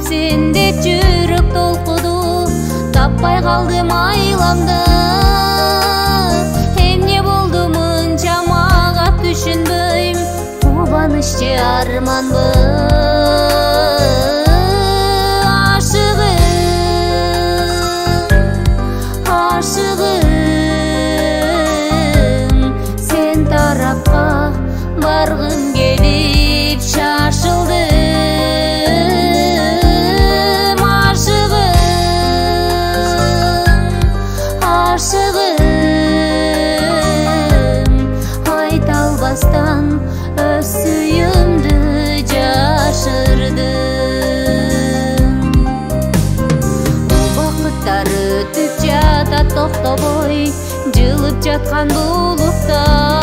Sende жүрөк толкуду, таппай калдым айламды. Эмне болду мынча мага түшүнбөйм, кубаныч же арманбы. Ашыгым, сен тарапка баргым келип шашылдым. Ашыгым, айта албастан өз сүйүмдү жашырдым. Убакыттар өтүп жата токтобой, жылып жаткан булуттай.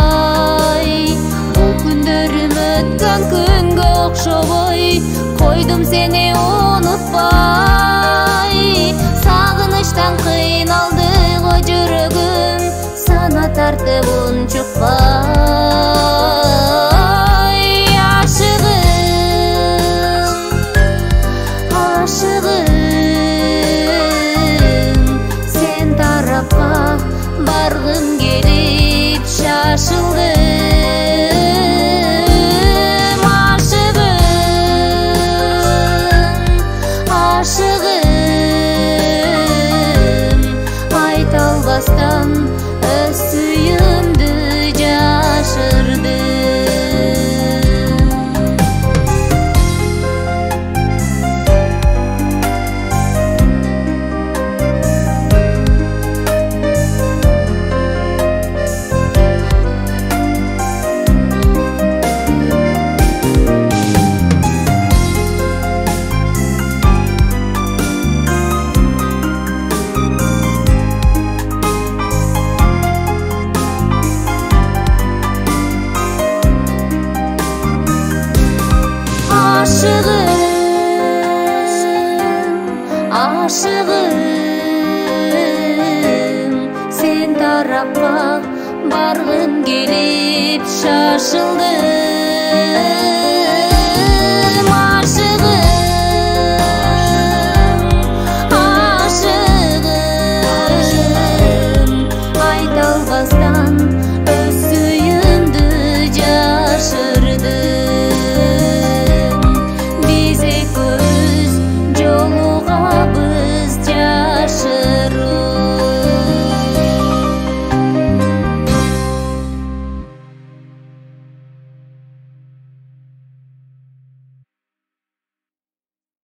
Бул күндөрүм өткөн күнгө окшобой, койдум сени унутпай. Сагынычтан кыйналды го жүрөгүм, сана тартып унчукпай. Ашыгым, сен тарапка баргым келип шашылдым. Ашыгым, айта албастан өз сүйүмдү жашырдым. Ашыгым, сен тарапка баргым келип шашылдым.